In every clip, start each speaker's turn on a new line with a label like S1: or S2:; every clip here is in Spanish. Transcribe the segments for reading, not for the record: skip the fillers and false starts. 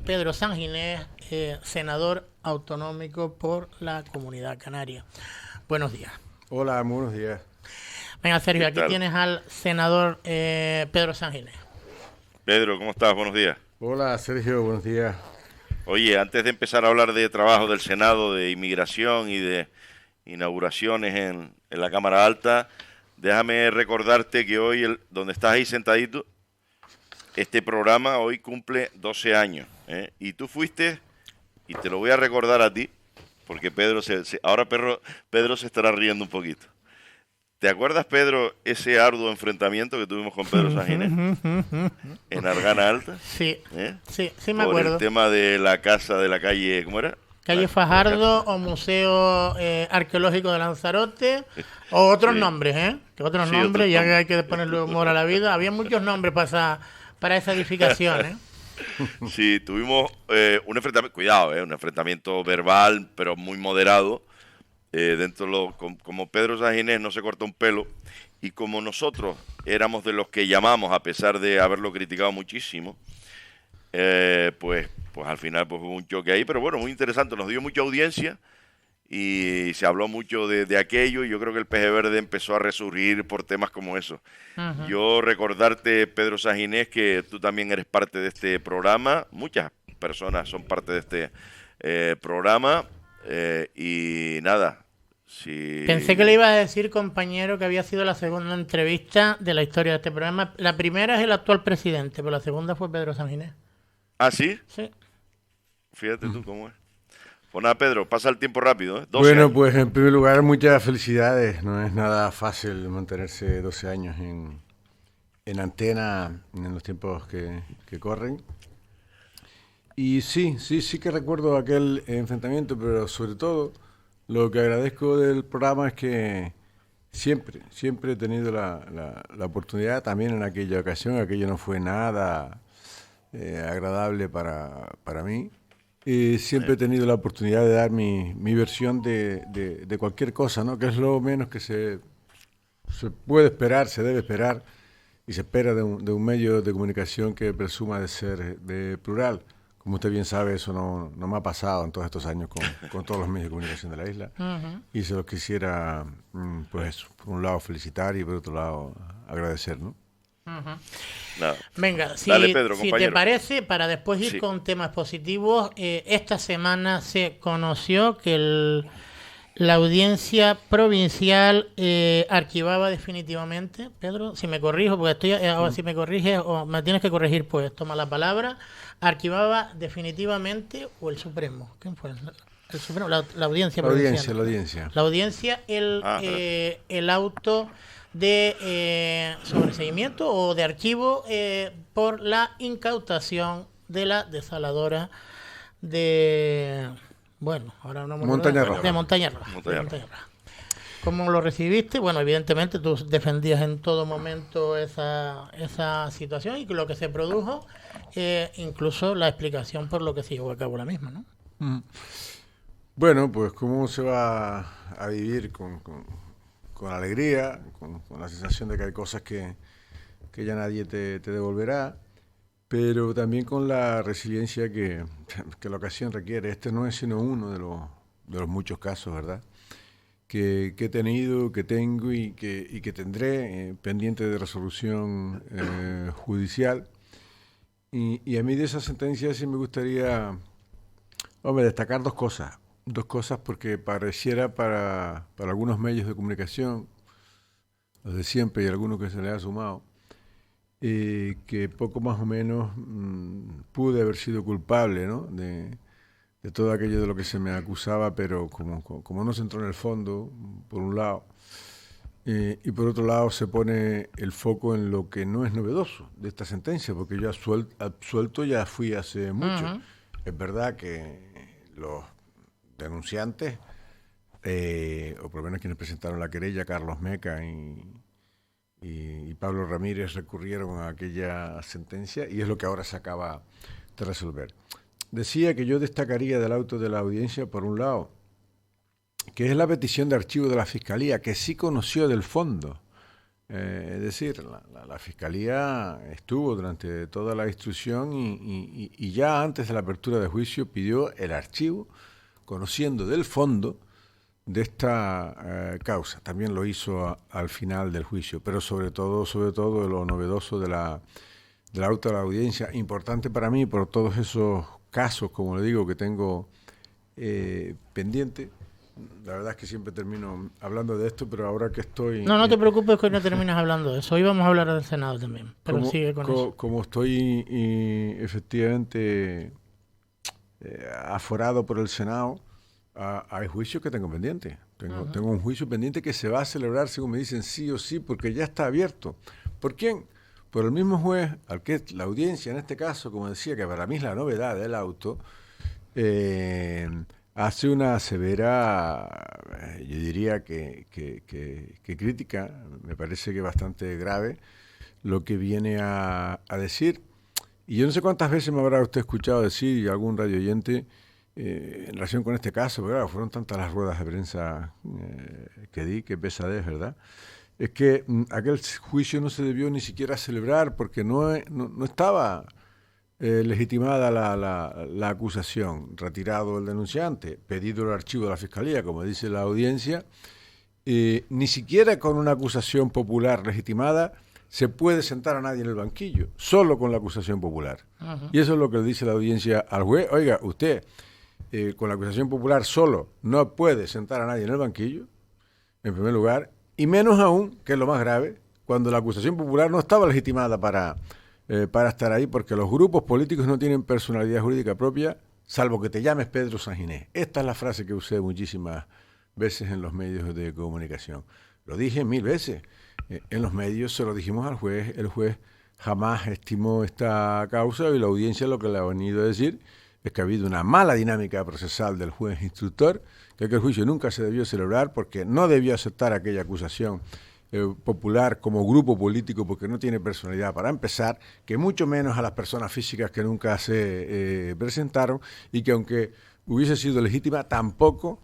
S1: Pedro Sanginés, senador autonómico por la Comunidad Canaria. Buenos días.
S2: Hola, buenos días.
S1: Venga, Sergio, aquí
S3: tal?
S1: tienes al senador Pedro Sanginés.
S3: Pedro, ¿cómo estás? Buenos días.
S2: Hola, Sergio, buenos días.
S3: Oye, antes de empezar a hablar de trabajo del Senado, de inmigración y de inauguraciones en la Cámara Alta, déjame recordarte que hoy, donde estás ahí sentadito, este programa hoy cumple 12 años. Y tú fuiste, y te lo voy a recordar a ti, porque ahora Pedro se estará riendo un poquito. ¿Te acuerdas, Pedro, ese arduo enfrentamiento que tuvimos con Pedro Sanginés en Argana Alta?
S1: Sí,
S3: ¿Eh?
S1: sí me
S3: Por
S1: acuerdo.
S3: el tema de la casa de la calle, ¿cómo era?
S1: Calle Fajardo o Museo Arqueológico de Lanzarote o otros
S3: Sí.
S1: nombres, Que otros
S3: Sí,
S1: nombres,
S3: otros
S1: ya que
S3: nombres.
S1: hay que ponerle humor a la vida. Había muchos nombres para esa edificación,
S3: Sí, tuvimos un enfrentamiento, cuidado, un enfrentamiento verbal, pero muy moderado. Como Pedro Sanginés no se corta un pelo, y como nosotros éramos de los que llamamos, a pesar de haberlo criticado muchísimo, pues al final pues hubo un choque ahí, pero bueno, muy interesante, nos dio mucha audiencia y se habló mucho de aquello, y yo creo que el PG Verde empezó a resurgir por temas como eso. Yo recordarte, Pedro Sanginés, que tú también eres parte de este programa, muchas personas son parte de este programa, y nada, si...
S1: Pensé que le iba a decir, compañero, que había sido la segunda entrevista de la historia de este programa. La primera es el actual presidente, pero la segunda fue Pedro Sanginés.
S3: ¿Ah, sí?
S1: Sí.
S3: Fíjate tú cómo es. Pues nada, Pedro, pasa el tiempo rápido, 12
S2: Bueno,
S3: años.
S2: pues en primer lugar, muchas felicidades. No es nada fácil mantenerse 12 años en antena en los tiempos que corren. Y sí que recuerdo aquel enfrentamiento, pero sobre todo lo que agradezco del programa es que siempre he tenido la oportunidad, también en aquella ocasión, aquello no fue nada agradable para mí. Siempre he tenido la oportunidad de dar mi versión de cualquier cosa, ¿no? Que es lo menos que se puede esperar, se debe esperar, y se espera de un medio de comunicación que presuma de ser de plural. Como usted bien sabe, eso no me ha pasado en todos estos años con todos los medios de comunicación de la isla. Y se los quisiera, pues eso, por un lado felicitar y por otro lado agradecer, ¿no?
S3: Nada.
S1: Venga,
S3: Dale, Pedro,
S1: si te
S3: compañero.
S1: parece, para después ir
S3: Sí.
S1: con temas positivos, esta semana se conoció que la audiencia provincial archivaba definitivamente, Pedro, si me corrijo, porque ahora si me corriges o me tienes que corregir, pues toma la palabra, archivaba definitivamente, o el Supremo, ¿quién fue? El Supremo, la audiencia provincial.
S2: La audiencia.
S1: La audiencia, el auto de sobreseimiento o de archivo por la incautación de la desaladora de... Bueno, ahora no me acuerdo.
S2: Montaña Roja.
S1: De Montaña Roja.
S3: Montaña
S1: De Montaña Roja. ¿Cómo lo recibiste? Bueno, evidentemente tú defendías en todo momento esa situación y lo que se produjo, incluso la explicación por lo que se llevó a cabo la misma, ¿no?
S2: Bueno, pues cómo se va a vivir con alegría, con la sensación de que hay cosas que ya nadie te devolverá, pero también con la resiliencia que la ocasión requiere. Este no es sino uno de los muchos casos, ¿verdad?, que he tenido, que tengo y que tendré pendiente de resolución judicial. Y a mí de esa sentencia sí me gustaría, destacar dos cosas. Dos cosas porque pareciera para algunos medios de comunicación, los de siempre y algunos que se le ha sumado, que poco más o menos pude haber sido culpable, ¿no?, de todo aquello de lo que se me acusaba, pero como no se entró en el fondo, por un lado, y por otro lado se pone el foco en lo que no es novedoso de esta sentencia, porque yo absuelto ya fui hace mucho.
S1: Uh-huh.
S2: Es verdad que los denunciantes, o por lo menos quienes presentaron la querella, Carlos Meca y Pablo Ramírez, recurrieron a aquella sentencia, y es lo que ahora se acaba de resolver. Decía que yo destacaría del auto de la audiencia, por un lado, que es la petición de archivo de la Fiscalía, que sí conoció del fondo Es decir, la Fiscalía estuvo durante toda la instrucción y ya antes de la apertura de juicio pidió el archivo, conociendo del fondo de esta causa. También lo hizo al final del juicio, pero sobre todo lo novedoso de la auto de la audiencia, importante para mí por todos esos casos, como le digo, que tengo pendiente. La verdad es que siempre termino hablando de esto, pero ahora que estoy...
S1: No te preocupes que hoy no terminas hablando de eso. Hoy vamos a hablar del Senado también, pero sigue con eso.
S2: Como estoy efectivamente aforado por el Senado, hay juicios que tengo pendientes. Tengo un juicio pendiente que se va a celebrar, según me dicen, sí o sí, porque ya está abierto. ¿Por quién? Por el mismo juez, al que la audiencia, en este caso, como decía, que para mí es la novedad del auto, hace una severa, yo diría que crítica, me parece que bastante grave, lo que viene a decir. Y yo no sé cuántas veces me habrá usted escuchado decir, y algún radio oyente, en relación con este caso, porque claro, fueron tantas las ruedas de prensa que di, que pesadez, ¿verdad? Es que aquel juicio no se debió ni siquiera celebrar porque no estaba legitimada la acusación, retirado el denunciante, pedido el archivo de la Fiscalía, como dice la audiencia, ni siquiera con una acusación popular legitimada se puede sentar a nadie en el banquillo, solo con la acusación popular. Uh-huh. Y eso es lo que le dice la audiencia al juez. Oiga, usted con la acusación popular solo no puede sentar a nadie en el banquillo, en primer lugar, y menos aún, que es lo más grave, cuando la acusación popular no estaba legitimada para estar ahí, porque los grupos políticos no tienen personalidad jurídica propia, salvo que te llames Pedro Sanginés. Esta es la frase que usé muchísimas veces en los medios de comunicación. Lo dije 1000 veces. En los medios se lo dijimos al juez, el juez jamás estimó esta causa y la audiencia lo que le ha venido a decir es que ha habido una mala dinámica procesal del juez instructor, que aquel juicio nunca se debió celebrar porque no debió aceptar aquella acusación popular como grupo político porque no tiene personalidad para empezar, que mucho menos a las personas físicas que nunca se presentaron y que aunque hubiese sido legítima tampoco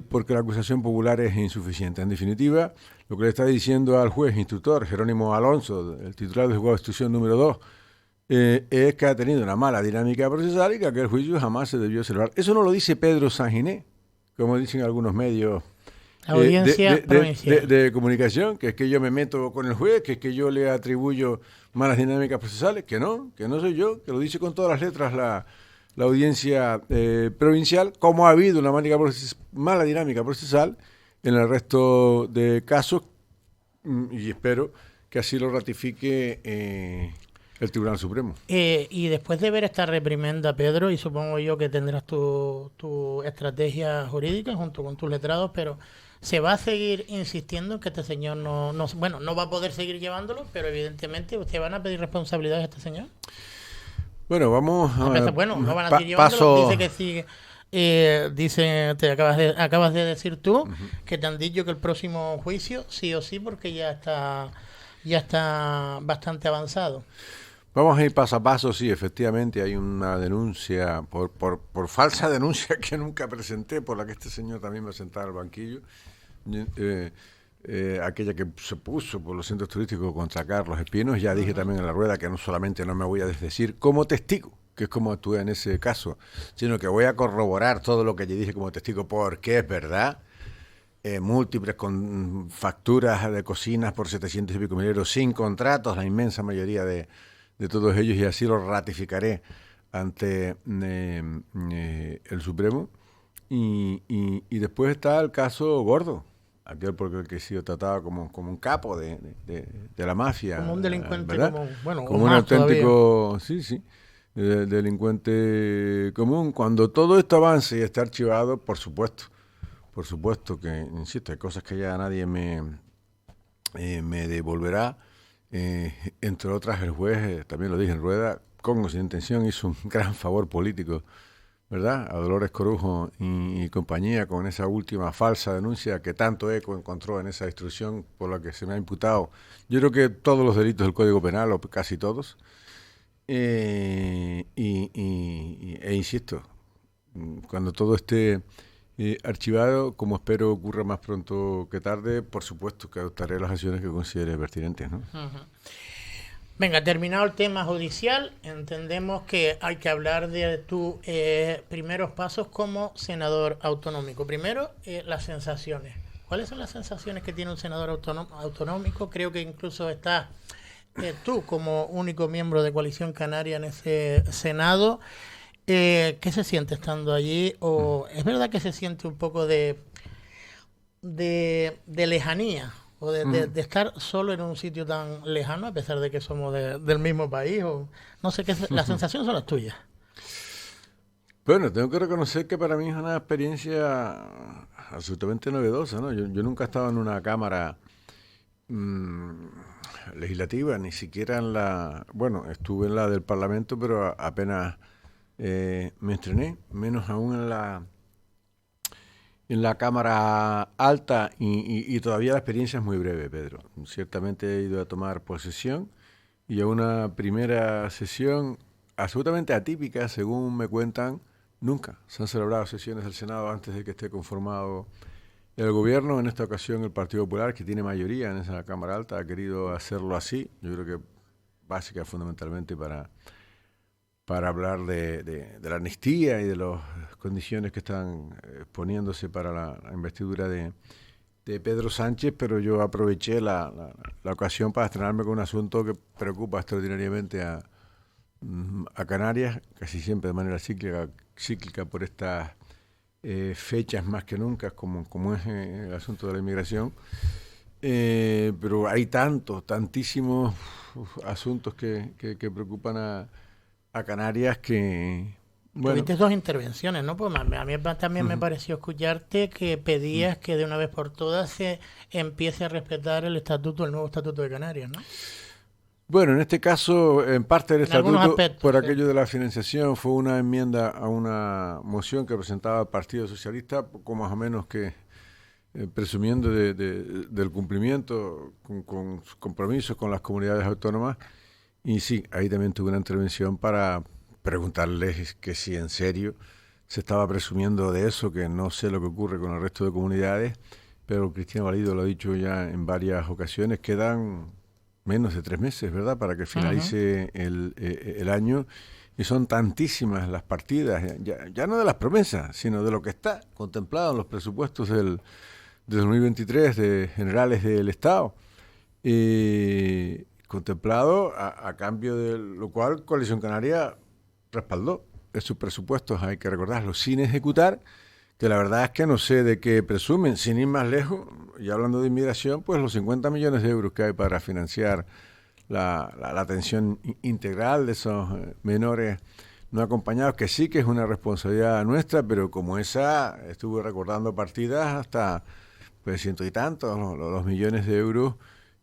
S2: porque la acusación popular es insuficiente. En definitiva, lo que le está diciendo al juez instructor Jerónimo Alonso, el titular del juzgado de instrucción número 2, es que ha tenido una mala dinámica procesal y que aquel juicio jamás se debió celebrar. Eso no lo dice Pedro Sanginés, como dicen algunos medios
S1: audiencia
S2: de comunicación, que es que yo me meto con el juez, que es que yo le atribuyo malas dinámicas procesales, que no soy yo, que lo dice con todas las letras la audiencia provincial, como ha habido una mala dinámica procesal en el resto de casos, y espero que así lo ratifique el Tribunal Supremo.
S1: Y después de ver esta reprimenda, Pedro, y supongo yo que tendrás tu estrategia jurídica junto con tus letrados, pero ¿se va a seguir insistiendo en que este señor no va a poder seguir llevándolo, pero evidentemente ustedes van a pedir responsabilidades a este señor?
S2: Bueno, vamos a...
S1: Bueno, no van a seguir llevándolo, dice que sigue... te acabas de decir tú, uh-huh, que te han dicho que el próximo juicio sí o sí porque ya está bastante avanzado.
S2: Vamos a ir paso a paso. Sí, efectivamente hay una denuncia por falsa denuncia que nunca presenté, por la que este señor también va a sentar al banquillo, aquella que se puso por los centros turísticos contra Carlos Espinos. Ya dije también en la rueda que no solamente no me voy a desdecir como testigo, que es como actué en ese caso, sino que voy a corroborar todo lo que yo dije como testigo, porque es verdad, múltiples con facturas de cocinas por 700 y pico mil euros, sin contratos, la inmensa mayoría de todos ellos, y así lo ratificaré ante el Supremo. Y después está el caso Gordo, aquel por el que he sido tratado como un capo de la mafia.
S1: Como un delincuente,
S2: como un auténtico... Todavía. Sí. Delincuente común. Cuando todo esto avance y esté archivado, por supuesto que, insisto, hay cosas que ya nadie me devolverá, entre otras el juez, también lo dije en rueda, con o sin intención hizo un gran favor político, ¿verdad?, a Dolores Corujo y compañía con esa última falsa denuncia que tanto eco encontró en esa instrucción por la que se me ha imputado, yo creo que todos los delitos del Código Penal, o casi todos. E insisto, cuando todo esté archivado, como espero ocurra más pronto que tarde. Por supuesto que adoptaré las acciones que considere pertinentes, ¿no?
S1: Uh-huh. Venga, terminado el tema judicial, entendemos que hay que hablar de tus primeros pasos como senador autonómico. Primero, las sensaciones. ¿Cuáles son las sensaciones que tiene un senador autonómico? Creo que incluso estás tú como único miembro de Coalición Canaria en ese Senado. ¿Qué se siente estando allí? ¿O es verdad que se siente un poco de lejanía? ¿O de estar solo en un sitio tan lejano, a pesar de que somos del mismo país? O no sé, las sensaciones son las tuyas.
S2: Bueno, tengo que reconocer que para mí es una experiencia absolutamente novedosa, ¿no? Yo nunca he estado en una cámara legislativa, ni siquiera en la... Bueno, estuve en la del Parlamento, pero apenas me estrené, menos aún en la Cámara Alta, y todavía la experiencia es muy breve, Pedro. Ciertamente he ido a tomar posesión y a una primera sesión absolutamente atípica, según me cuentan. Nunca se han celebrado sesiones del Senado antes de que esté conformado el gobierno. En esta ocasión el Partido Popular, que tiene mayoría en esa Cámara Alta, ha querido hacerlo así. Yo creo que básica fundamentalmente para hablar de la amnistía y de las condiciones que están poniéndose para la investidura de Pedro Sánchez, pero yo aproveché la ocasión para estrenarme con un asunto que preocupa extraordinariamente a Canarias, casi siempre de manera cíclica por estas fechas más que nunca, como es el asunto de la inmigración. Pero hay tantísimos asuntos que preocupan a Canarias que...
S1: Bueno. Tuviste dos intervenciones, ¿no? Pues a mí también me pareció escucharte que pedías que de una vez por todas se empiece a respetar el nuevo estatuto de Canarias, ¿no?
S2: Bueno, en este caso, en parte del estatuto, por aquello de la financiación, fue una enmienda a una moción que presentaba el Partido Socialista, poco más o menos que presumiendo del cumplimiento con sus compromisos con las comunidades autónomas. Y sí, ahí también tuve una intervención para preguntarles que si en serio se estaba presumiendo de eso, que no sé lo que ocurre con el resto de comunidades, pero Cristina Valido lo ha dicho ya en varias ocasiones, quedan menos de 3 meses, ¿verdad?, para que finalice el año, y son tantísimas las partidas, ya no de las promesas, sino de lo que está contemplado en los presupuestos del 2023 generales del Estado, contemplado a cambio de lo cual Coalición Canaria respaldó esos presupuestos, hay que recordarlo, sin ejecutar, que la verdad es que no sé de qué presumen. Sin ir más lejos, y hablando de inmigración, pues los 50 millones de euros que hay para financiar la atención integral de esos menores no acompañados, que sí que es una responsabilidad nuestra, pero como esa, estuve recordando partidas hasta pues 100 y tantos, los millones de euros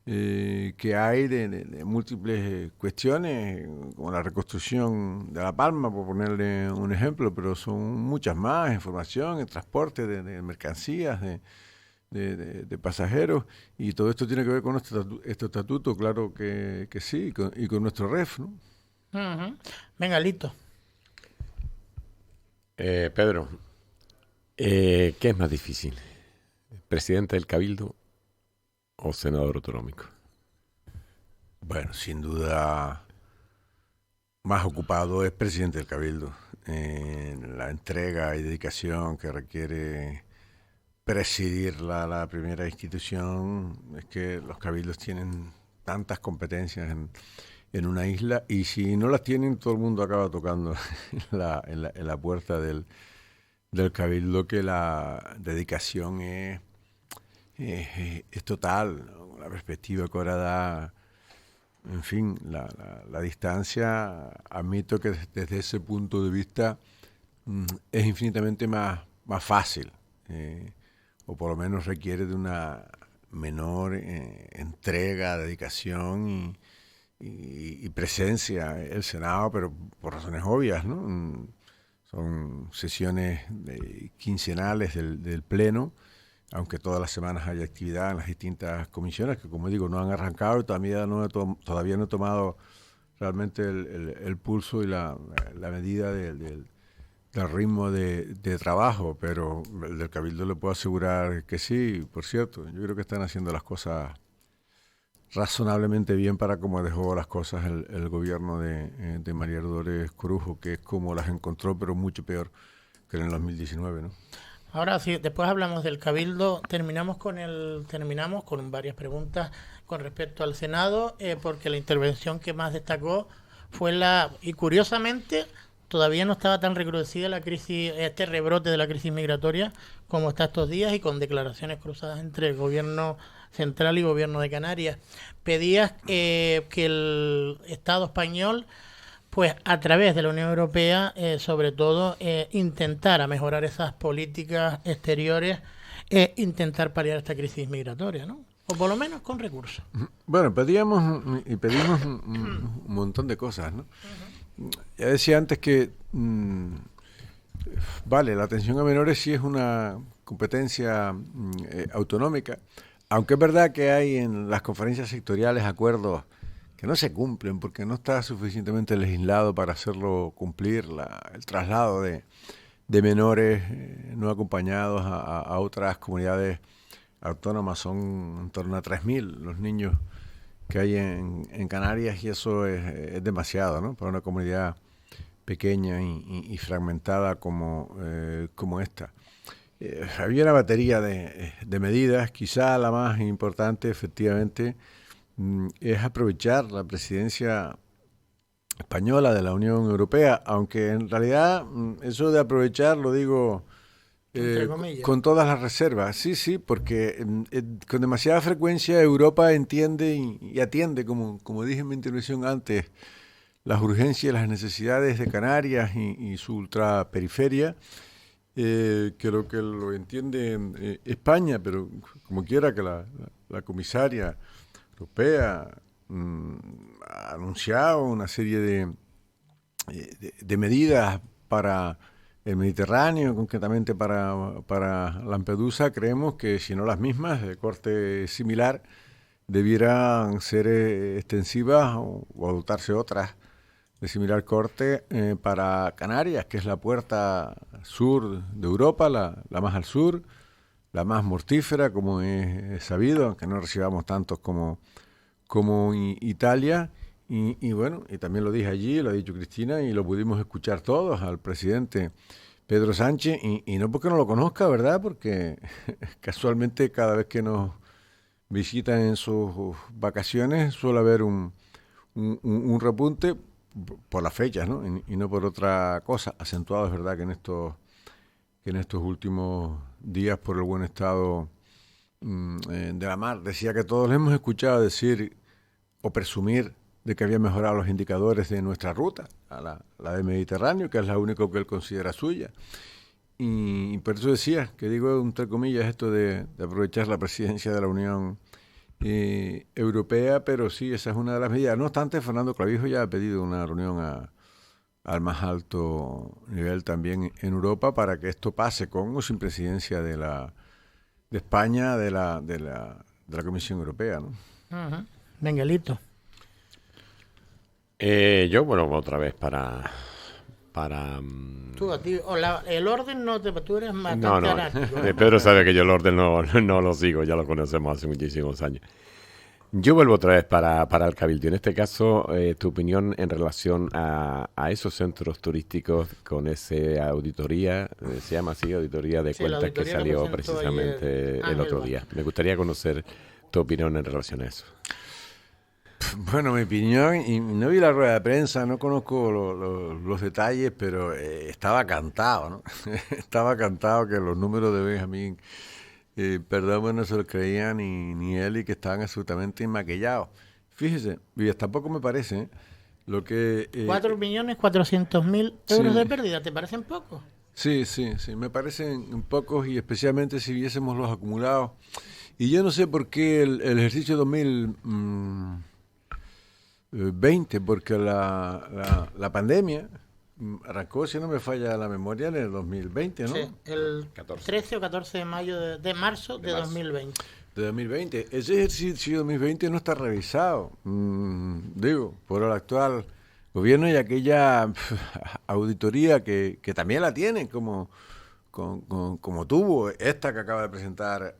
S2: que hay de múltiples cuestiones, como la reconstrucción de La Palma, por ponerle un ejemplo, pero son muchas más, en formación, en transporte de mercancías, de pasajeros, y todo esto tiene que ver con este estatuto, claro que sí, y con nuestro REF, ¿no?
S1: Uh-huh. Venga, Lito.
S4: Pedro, ¿qué es más difícil? ¿Presidente del Cabildo o senador autonómico?
S2: Bueno, sin duda más ocupado es presidente del Cabildo. La entrega y dedicación que requiere presidir la primera institución, es que los cabildos tienen tantas competencias en una isla, y si no las tienen, todo el mundo acaba tocando en la puerta del Cabildo, que la dedicación es total, ¿no? La perspectiva que ahora da, en fin, la distancia, admito que desde ese punto de vista es infinitamente más fácil, o por lo menos requiere de una menor entrega, dedicación y presencia el Senado, pero por razones obvias, ¿no? Son sesiones quincenales del Pleno, aunque todas las semanas hay actividad en las distintas comisiones, que como digo, no han arrancado, y todavía no he tomado realmente el pulso y la medida de del ritmo de trabajo, pero el del Cabildo le puedo asegurar que sí. Por cierto, yo creo que están haciendo las cosas razonablemente bien para cómo dejó las cosas el gobierno de María Dolores Corujo, que es como las encontró, pero mucho peor que en el 2019, ¿no?
S1: Ahora sí, después hablamos del Cabildo, terminamos con varias preguntas con respecto al Senado, porque la intervención que más destacó fue y curiosamente todavía no estaba tan recrudecida la crisis, este rebrote de la crisis migratoria como está estos días, y con declaraciones cruzadas entre el gobierno central y gobierno de Canarias. Pedías que el Estado español, pues a través de la Unión Europea, sobre todo, intentara mejorar esas políticas exteriores, intentar paliar esta crisis migratoria, ¿no? O por lo menos con recursos.
S2: Bueno, pedimos un montón de cosas, ¿no? Ya decía antes que, vale, la atención a menores sí es una competencia autonómica, aunque es verdad que hay en las conferencias sectoriales acuerdos que no se cumplen porque no está suficientemente legislado para hacerlo cumplir, el traslado de menores no acompañados a otras comunidades autónomas. Son en torno a 3.000 los niños que hay en Canarias, y eso es demasiado, ¿no? Para una comunidad pequeña y fragmentada como esta. Había una batería de medidas, quizá la más importante efectivamente es aprovechar la presidencia española de la Unión Europea, aunque en realidad eso de aprovechar lo digo con todas las reservas. Sí, porque con demasiada frecuencia Europa entiende y atiende, como dije en mi intervención antes, las urgencias y las necesidades de Canarias y su ultraperiferia. Creo que lo entiende España, pero como quiera que la comisaria europea ha anunciado una serie de medidas para el Mediterráneo, concretamente para Lampedusa. Creemos que, si no las mismas, de corte similar, debieran ser extensivas o adoptarse otras de similar corte para Canarias, que es la puerta sur de Europa, la más al sur, la más mortífera, como es sabido, aunque no recibamos tantos como Italia. Y bueno, y también lo dije allí, lo ha dicho Cristina, y lo pudimos escuchar todos al presidente Pedro Sánchez, y no porque no lo conozca, ¿verdad? Porque casualmente cada vez que nos visitan en sus vacaciones suele haber un repunte por las fechas, ¿no? Y no por otra cosa. Acentuado, es verdad, que en estos últimos días, por el buen estado de la mar. Decía que todos le hemos escuchado decir o presumir de que había mejorado los indicadores de nuestra ruta, la del Mediterráneo, que es la única que él considera suya. Y por eso decía, que digo entre comillas esto de aprovechar la presidencia de la Unión Europea, pero sí, esa es una de las medidas. No obstante, Fernando Clavijo ya ha pedido una reunión al más alto nivel también en Europa para que esto pase con o sin presidencia de España, de la Comisión Europea, ¿no?
S1: Uh-huh. Miguelito.
S4: Yo, bueno, otra vez para
S1: Tú, a ti, el orden no te... Tú eres más
S4: no. Pedro sabe que yo el orden no lo sigo, ya lo conocemos hace muchísimos años. Yo vuelvo otra vez para el Cabildo. En este caso, tu opinión en relación a esos centros turísticos con esa auditoría, se llama así, auditoría de cuentas que salió precisamente el otro día. Me gustaría conocer tu opinión en relación a eso.
S2: Bueno, mi opinión, y no vi la rueda de prensa, no conozco los detalles, pero estaba cantado, ¿no? Estaba cantado que los números de Benjamín Perdomo no se lo creían ni él, y que estaban absolutamente maquillados. Fíjese, y tampoco me parece lo que...
S1: 4.400.000 euros de pérdida, ¿te parecen pocos?
S2: Sí, me parecen pocos, y especialmente si viésemos los acumulados. Y yo no sé por qué el ejercicio 2020, porque la pandemia arrancó, si no me falla la memoria, en el 2020, ¿no?
S1: Sí, el 13 o 14 de mayo de marzo de 2020.
S2: De 2020. Ese ejercicio 2020 no está revisado, digo, por el actual gobierno y aquella auditoría que también la tienen, como tuvo esta que acaba de presentar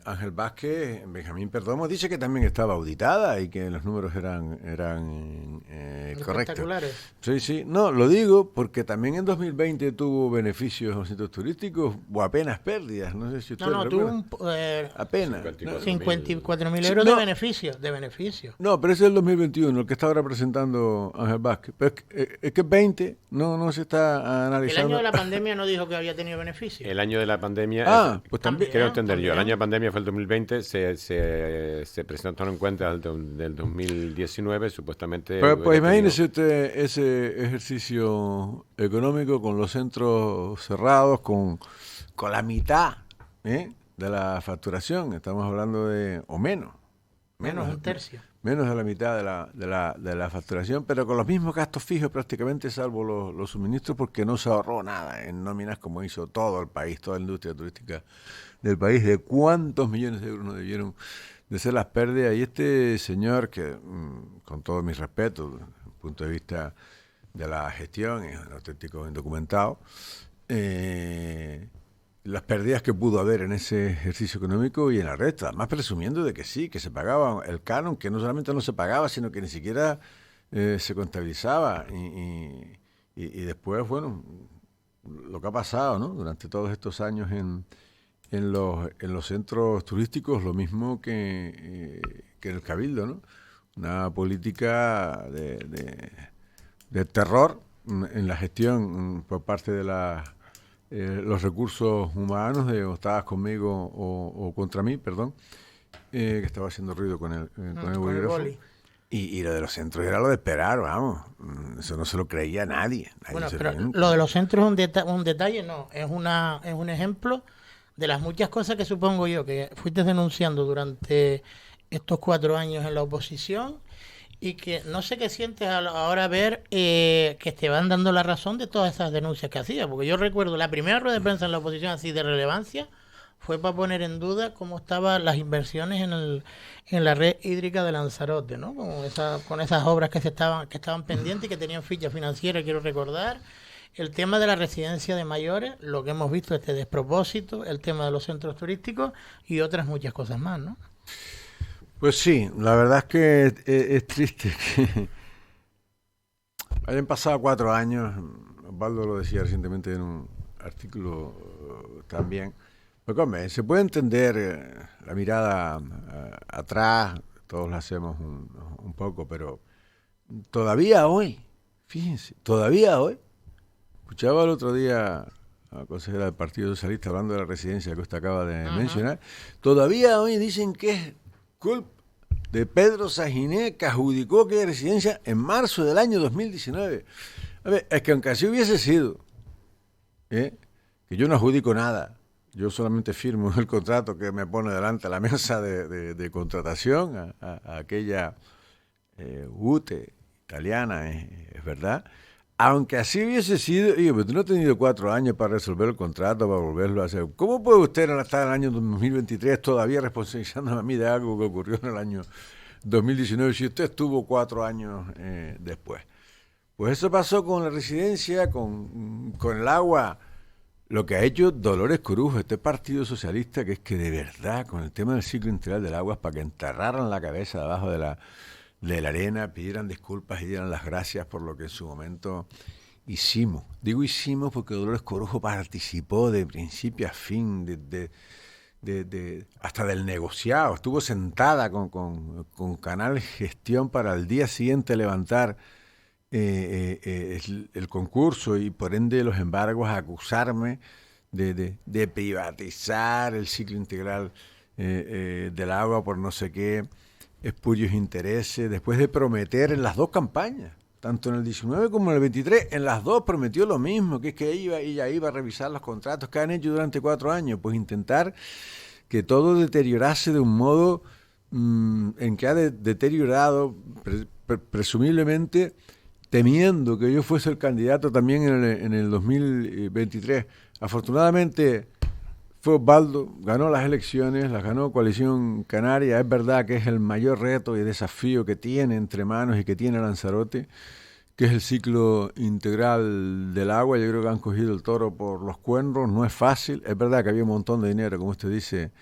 S2: Ángel Vázquez. Benjamín Perdomo dice que también estaba auditada y que los números eran correctos.
S1: Espectaculares.
S2: Sí. No, lo digo porque también en 2020 tuvo beneficios en los centros turísticos o apenas pérdidas. No sé si usted
S1: tuvo
S2: apenas.
S1: 54.000 euros de beneficio.
S2: No, pero ese es el 2021, el que está ahora presentando Ángel Vázquez. Pero es que 20 no se está analizando.
S1: El año de la pandemia no dijo que había tenido beneficios.
S4: El año de la pandemia,
S2: pues también.
S4: Quiero entender yo, el año de pandemia fue el 2020, se presentaron cuentas del 2019, supuestamente...
S2: Pues imagínese usted ese ejercicio económico con los centros cerrados, con la mitad de la facturación, estamos hablando de, o menos
S1: un tercio.
S2: Menos de la mitad de la facturación, pero con los mismos gastos fijos prácticamente, salvo los suministros, porque no se ahorró nada en nóminas como hizo todo el país, toda la industria turística del país. ¿De cuántos millones de euros no debieron de ser las pérdidas? Y este señor, que con todo mi respeto, desde el punto de vista de la gestión, es un auténtico indocumentado, las pérdidas que pudo haber en ese ejercicio económico y en la resta, más presumiendo de que sí, que se pagaba el canon, que no solamente no se pagaba, sino que ni siquiera se contabilizaba. Y después, bueno, lo que ha pasado, ¿no?, durante todos estos años en los centros turísticos, lo mismo que en el Cabildo, ¿no? Una política de terror en la gestión por parte de los recursos humanos, o estabas conmigo o contra mí, perdón, que estaba haciendo ruido con el bolígrafo. Y lo de los centros era lo de esperar, vamos. Eso no se lo creía nadie.
S1: Bueno, pero lo de los centros es un detalle, no. Es un ejemplo de las muchas cosas que supongo yo que fuiste denunciando durante estos 4 años en la oposición, y que no sé qué sientes ahora ver que te van dando la razón de todas esas denuncias que hacías. Porque yo recuerdo la primera rueda de prensa en la oposición así de relevancia fue para poner en duda cómo estaban las inversiones en la red hídrica de Lanzarote, ¿no? Con esas obras que estaban pendientes y que tenían ficha financiera, quiero recordar. El tema de la residencia de mayores, lo que hemos visto, este despropósito, el tema de los centros turísticos y otras muchas cosas más, ¿no?
S2: Pues sí, la verdad es que es triste que hayan pasado 4 años. Osvaldo lo decía recientemente en un artículo también. Pero, hombre, se puede entender la mirada atrás, todos la hacemos un poco, pero todavía hoy, fíjense, escuchaba el otro día a la consejera del Partido Socialista hablando de la residencia que usted acaba de mencionar, todavía hoy dicen que es culpa de Pedro Saginé, que adjudicó aquella residencia en marzo del año 2019. A ver, es que aunque así hubiese sido, que yo no adjudico nada, yo solamente firmo el contrato que me pone delante a la mesa de contratación, a aquella UTE italiana, es verdad. Aunque así hubiese sido, pero tú no has tenido 4 años para resolver el contrato, para volverlo a hacer. ¿Cómo puede usted estar en el año 2023 todavía responsabilizándome a mí de algo que ocurrió en el año 2019 si usted estuvo 4 años después? Pues eso pasó con la residencia, con el agua. Lo que ha hecho Dolores Corujo, este Partido Socialista, que es que de verdad, con el tema del ciclo integral del agua, es para que enterraran la cabeza debajo de la arena, pidieran disculpas y dieran las gracias por lo que en su momento hicimos. Digo hicimos porque Dolores Corujo participó de principio a fin, hasta del negociado. Estuvo sentada con Canal Gestión para el día siguiente levantar el concurso y por ende los embargos, a acusarme de privatizar el ciclo integral del agua por no sé qué espurios intereses, después de prometer en las 2 campañas, tanto en el 19 como en el 23, en las 2 prometió lo mismo, que es que ella iba a revisar los contratos que han hecho durante 4 años, pues intentar que todo deteriorase de un modo en que ha deteriorado, presumiblemente temiendo que yo fuese el candidato también en el 2023. Afortunadamente fue Osvaldo, ganó las elecciones, las ganó Coalición Canaria. Es verdad que es el mayor reto y desafío que tiene entre manos y que tiene Lanzarote, que es el ciclo integral del agua. Yo creo que han cogido el toro por los cuernos, no es fácil. Es verdad que había un montón de dinero, como usted dice,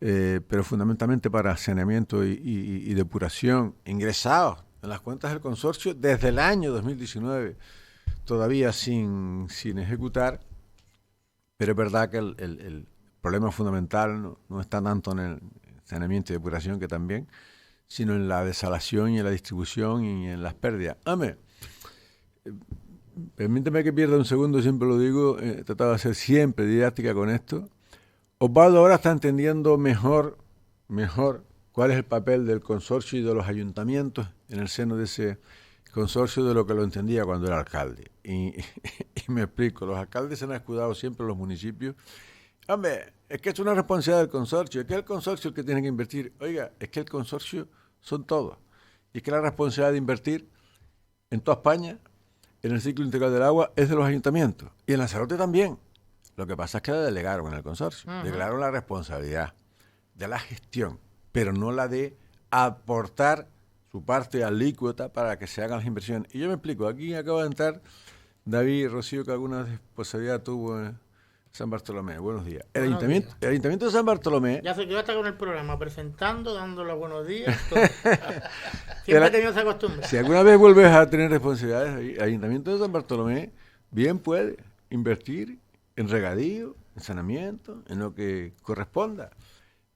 S2: pero fundamentalmente para saneamiento y depuración, ingresados en las cuentas del consorcio desde el año 2019, todavía sin ejecutar. Pero es verdad que el problema fundamental no está tanto en el saneamiento y depuración, que también, sino en la desalación y en la distribución y en las pérdidas. Permíteme que pierda un segundo, siempre lo digo, he tratado de ser siempre didáctica con esto. Osvaldo ahora está entendiendo mejor cuál es el papel del consorcio y de los ayuntamientos en el seno de ese consorcio de lo que lo entendía cuando era alcalde. Y me explico, los alcaldes se han escudado siempre en los municipios. Es que es una responsabilidad del consorcio, es que es el consorcio el que tiene que invertir. Oiga, es que el consorcio son todos. Y es que la responsabilidad de invertir en toda España, en el ciclo integral del agua, es de los ayuntamientos. Y en Lanzarote también. Lo que pasa es que la delegaron en el consorcio. Delegaron la responsabilidad de la gestión, pero no la de aportar su parte alícuota para que se hagan las inversiones. Y yo me explico, aquí acaba de entrar David Rocío, que alguna responsabilidad tuvo en San Bartolomé. Buenos días. El Ayuntamiento de San Bartolomé...
S1: Ya se quedó hasta con el programa, presentando, dando los buenos días. Siempre ha tenido esa costumbre.
S2: Si alguna vez vuelves a tener responsabilidades, el Ayuntamiento de San Bartolomé bien puede invertir en regadío, en saneamiento, en lo que corresponda.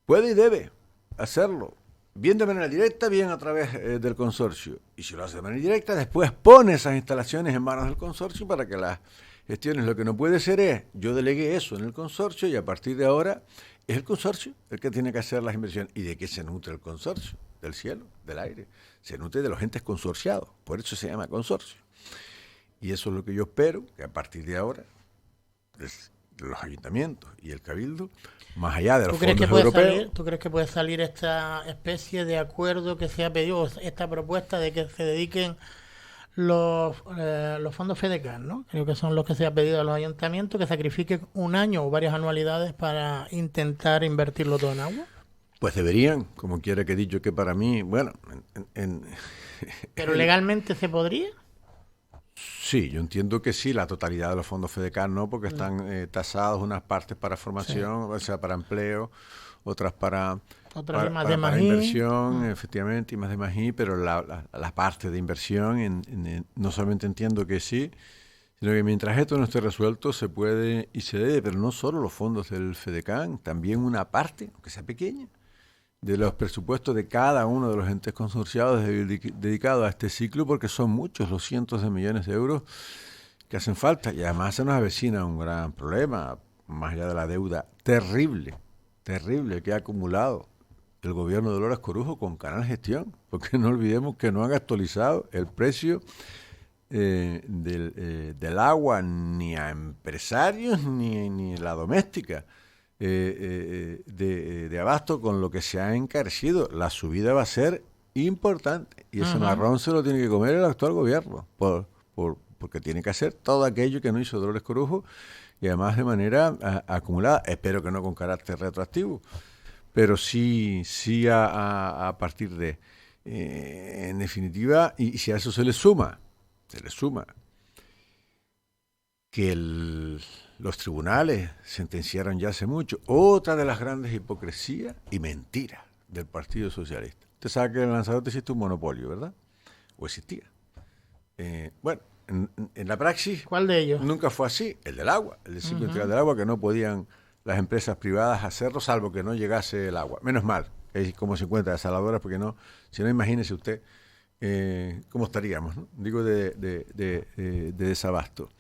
S2: Puede y debe hacerlo. Bien de manera directa, bien a través del consorcio. Y si lo hace de manera directa, después pone esas instalaciones en manos del consorcio para que las gestiones. Lo que no puede ser es, yo delegué eso en el consorcio y a partir de ahora es el consorcio el que tiene que hacer las inversiones. ¿Y de qué se nutre el consorcio? Del cielo, del aire. Se nutre de los entes consorciados. Por eso se llama consorcio. Y eso es lo que yo espero, que a partir de ahora, de los ayuntamientos y el cabildo, más allá de los fondos europeos.
S1: ¿Tú crees que puede salir esta especie de acuerdo que se ha pedido, esta propuesta de que se dediquen los fondos FEDECAN, ¿no? Creo que son los que se ha pedido a los ayuntamientos, que sacrifiquen un año o varias anualidades para intentar invertirlo todo en agua?
S2: Pues deberían, como quiera que he dicho, que para mí, bueno...
S1: ¿Pero legalmente se podría?
S2: Sí, yo entiendo que sí, la totalidad de los fondos FEDECAN no, porque están tasados unas partes para formación, o sea, para empleo, otras para inversión, efectivamente, y más de Magí, pero la parte de inversión, no solamente entiendo que sí, sino que mientras esto no esté resuelto se puede y se debe, pero no solo los fondos del FEDECAN, también una parte, aunque sea pequeña, de los presupuestos de cada uno de los entes consorciados dedicados a este ciclo, porque son muchos los cientos de millones de euros que hacen falta. Y además se nos avecina un gran problema, más allá de la deuda terrible que ha acumulado el gobierno de Dolores Corujo con Canal Gestión, porque no olvidemos que no han actualizado el precio del agua ni a empresarios ni la doméstica. De abasto, con lo que se ha encarecido. La subida va a ser importante y ese marrón se lo tiene que comer el actual gobierno porque tiene que hacer todo aquello que no hizo Dolores Corujo y además de manera acumulada. Espero que no con carácter retroactivo, pero sí a partir de en definitiva, y si a eso se le suma que los tribunales sentenciaron ya hace mucho, otra de las grandes hipocresías y mentiras del Partido Socialista. Usted sabe que en Lanzarote existe un monopolio, ¿verdad? O existía. Bueno, en la praxis...
S1: ¿Cuál de ellos?
S2: Nunca fue así. El del agua, el del ciclo integral del agua, que no podían las empresas privadas hacerlo, salvo que no llegase el agua. Menos mal, hay como 50 desaladoras, porque no, si no, imagínese usted cómo estaríamos, ¿no? Digo, de desabasto.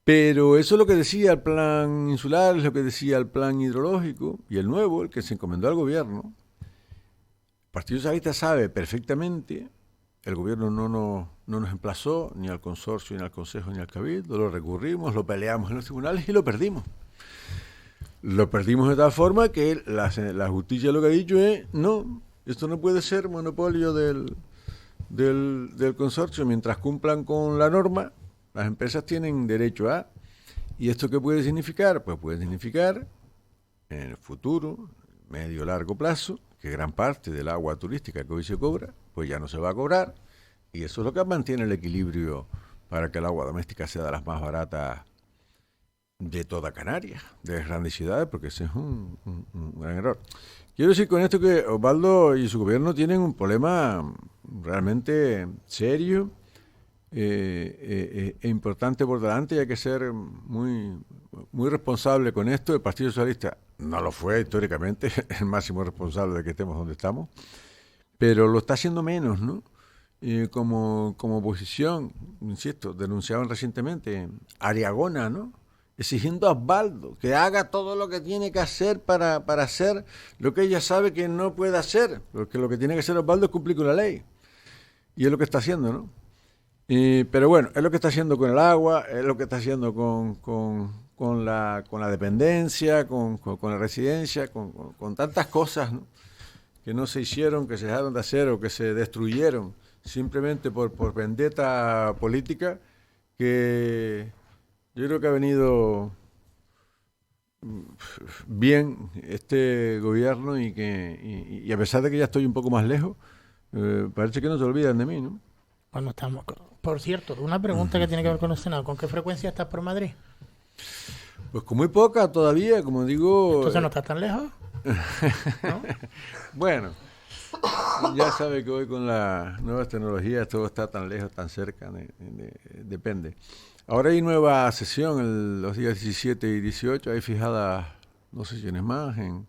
S2: Pero eso es lo que decía el plan insular, es lo que decía el plan hidrológico, y el nuevo, el que se encomendó al gobierno. El Partido Socialista sabe perfectamente, el gobierno no nos emplazó, ni al consorcio, ni al consejo, ni al cabildo, lo recurrimos, lo peleamos en los tribunales y lo perdimos. Lo perdimos de tal forma que la justicia lo que ha dicho es, no, esto no puede ser monopolio del consorcio, mientras cumplan con la norma. Las empresas tienen derecho a... ¿Y esto qué puede significar? Pues puede significar en el futuro, medio largo plazo, que gran parte del agua turística que hoy se cobra, pues ya no se va a cobrar, y eso es lo que mantiene el equilibrio para que el agua doméstica sea de las más baratas de toda Canarias, de las grandes ciudades, porque ese es un gran error. Quiero decir con esto que Osvaldo y su gobierno tienen un problema realmente serio e importante por delante, y hay que ser muy responsable con esto. El Partido Socialista no lo fue históricamente el máximo responsable de que estemos donde estamos, pero lo está haciendo menos, ¿no? Como oposición, insisto, denunciaban recientemente Ariagona, ¿no?, exigiendo a Osvaldo que haga todo lo que tiene que hacer para hacer lo que ella sabe que no puede hacer, porque lo que tiene que hacer Osvaldo es cumplir con la ley, y es lo que está haciendo, ¿no? Pero bueno, es lo que está haciendo con el agua, es lo que está haciendo con la dependencia, con la residencia, con tantas cosas, ¿no?, que no se hicieron, que se dejaron de hacer o que se destruyeron simplemente por vendetta política, que yo creo que ha venido bien este gobierno, y a pesar de que ya estoy un poco más lejos, parece que no se olvidan de mí, ¿no?
S1: Cuando estamos... Por cierto, una pregunta que tiene que ver con el Senado. ¿Con qué frecuencia estás por Madrid?
S2: Pues con muy poca todavía, como digo...
S1: ¿Entonces no estás tan lejos? ¿No?
S2: Bueno, ya sabe que hoy con las nuevas tecnologías todo está tan lejos, tan cerca, depende. Ahora hay nueva sesión los días 17 y 18, hay fijadas, no sé si más, en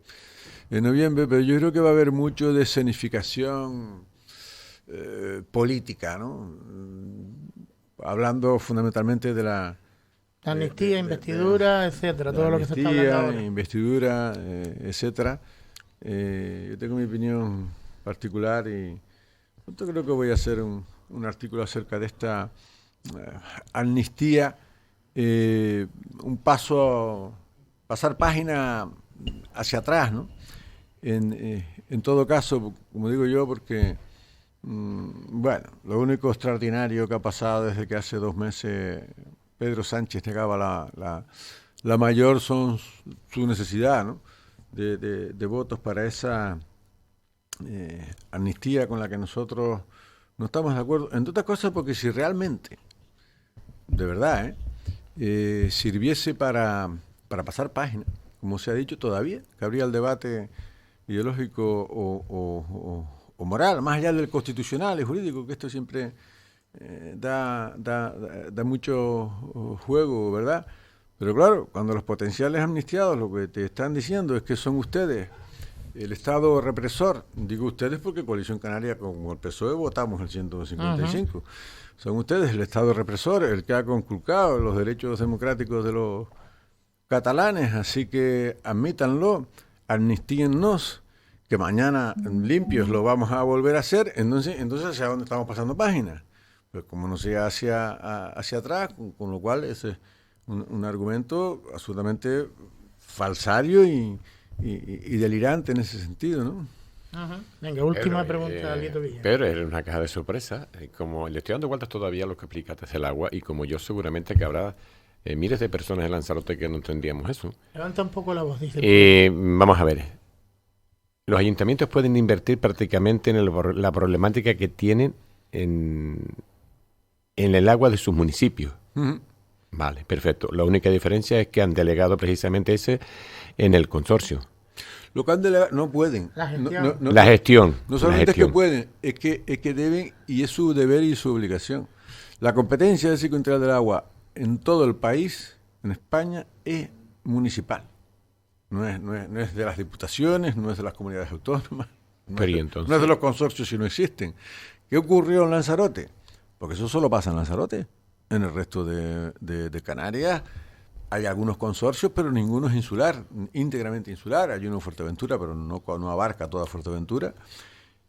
S2: noviembre, pero yo creo que va a haber mucho de escenificación política, ¿no? Hablando fundamentalmente de la
S1: amnistía, investidura, etcétera, todo lo que se está hablando ahora.
S2: Investidura, etcétera. Yo tengo mi opinión particular, y yo creo que voy a hacer un artículo acerca de esta amnistía, pasar página hacia atrás, ¿no? En todo caso, como digo yo, porque bueno, lo único extraordinario que ha pasado desde que hace 2 meses Pedro Sánchez negaba la mayor su necesidad, ¿no?, de votos para esa amnistía con la que nosotros no estamos de acuerdo, entre otras cosas porque si realmente, de verdad, sirviese para pasar página, como se ha dicho todavía, que habría el debate ideológico o moral, más allá del constitucional y jurídico, que esto siempre da mucho juego, ¿verdad? Pero claro, cuando los potenciales amnistiados lo que te están diciendo es que son ustedes el Estado represor, digo ustedes porque Coalición Canaria, como el PSOE, votamos el 155. Son ustedes el Estado represor, el que ha conculcado los derechos democráticos de los catalanes, así que admítanlo, amnistíennos, que mañana limpios lo vamos a volver a hacer. Entonces ¿hacia dónde estamos pasando páginas? Pues como no sea hacia atrás, con lo cual ese es un argumento absolutamente falsario y delirante en ese sentido, ¿no?
S1: Venga, última pregunta, Alito Villa.
S4: Pero es una caja de sorpresa. Como le estoy dando vueltas todavía a lo que explicaste del agua, y como yo seguramente que habrá miles de personas en Lanzarote que no entendíamos eso.
S1: Levanta un poco la voz, dice.
S4: Vamos a ver. Los ayuntamientos pueden invertir prácticamente en la problemática que tienen en el agua de sus municipios. Vale, perfecto. La única diferencia es que han delegado precisamente ese en el consorcio.
S2: Lo que han delegado, no pueden.
S4: La gestión.
S2: No solamente es que pueden, es que deben, y es su deber y su obligación. La competencia del ciclo integral del agua en todo el país, en España, es municipal. No es de las diputaciones, no es de las comunidades autónomas, no es de los consorcios si no existen. ¿Qué ocurrió en Lanzarote? Porque eso solo pasa en Lanzarote. En el resto de Canarias hay algunos consorcios, pero ninguno es insular, íntegramente insular. Hay uno en Fuerteventura, pero no abarca toda Fuerteventura.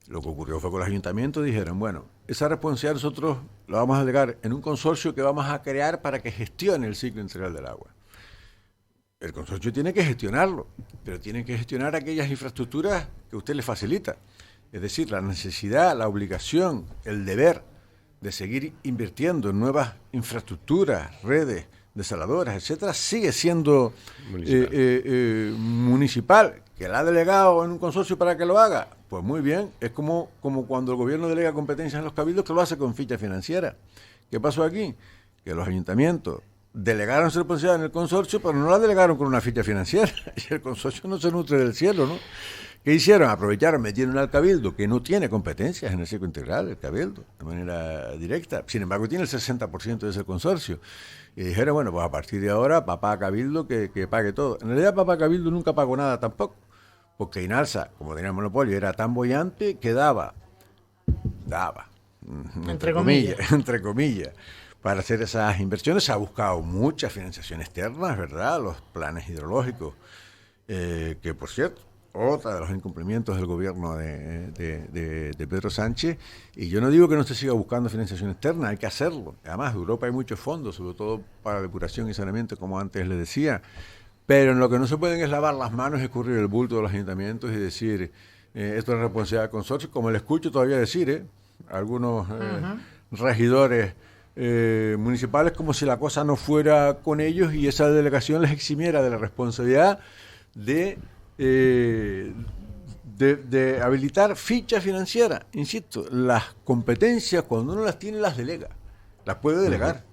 S2: Lo que ocurrió fue que los ayuntamientos dijeron, bueno, esa responsabilidad nosotros la vamos a delegar en un consorcio que vamos a crear para que gestione el ciclo integral del agua. El consorcio tiene que gestionarlo, pero tiene que gestionar aquellas infraestructuras que usted le facilita. Es decir, la necesidad, la obligación, el deber de seguir invirtiendo en nuevas infraestructuras, redes desaladoras, etcétera, sigue siendo municipal, que la ha delegado en un consorcio para que lo haga. Pues muy bien, es como cuando el gobierno delega competencias en los cabildos, que lo hace con ficha financiera. ¿Qué pasó aquí? Que los ayuntamientos delegaron su responsabilidad en el consorcio, pero no la delegaron con una ficha financiera. Y el consorcio no se nutre del cielo, ¿no? ¿Qué hicieron? Aprovecharon, metieron al cabildo, que no tiene competencias en el ciclo integral, el cabildo, de manera directa. Sin embargo, tiene el 60% de ese consorcio. Y dijeron, bueno, pues a partir de ahora, papá cabildo que pague todo. En realidad, papá cabildo nunca pagó nada tampoco, porque Inalsa, como tenía el monopolio, era tan boyante que daba, entre comillas, para hacer esas inversiones. Se ha buscado mucha financiación externa, es verdad, los planes hidrológicos, que por cierto, otra de los incumplimientos del gobierno de Pedro Sánchez, y yo no digo que no se siga buscando financiación externa, hay que hacerlo. Además, en Europa hay muchos fondos, sobre todo para depuración y saneamiento, como antes les decía, pero en lo que no se pueden es lavar las manos, escurrir el bulto de los ayuntamientos y decir, esto es responsabilidad del consorcio, como le escucho todavía decir, algunos regidores municipales, como si la cosa no fuera con ellos y esa delegación les eximiera de la responsabilidad de habilitar ficha financiera. Insisto, las competencias cuando uno las tiene las delega, las puede delegar,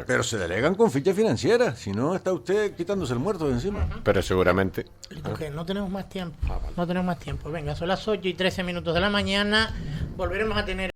S2: pero se delegan con ficha financiera, si no está usted quitándose el muerto de encima.
S4: Pero seguramente
S1: no tenemos más tiempo, venga, son las 8:13 de la mañana, volveremos a tener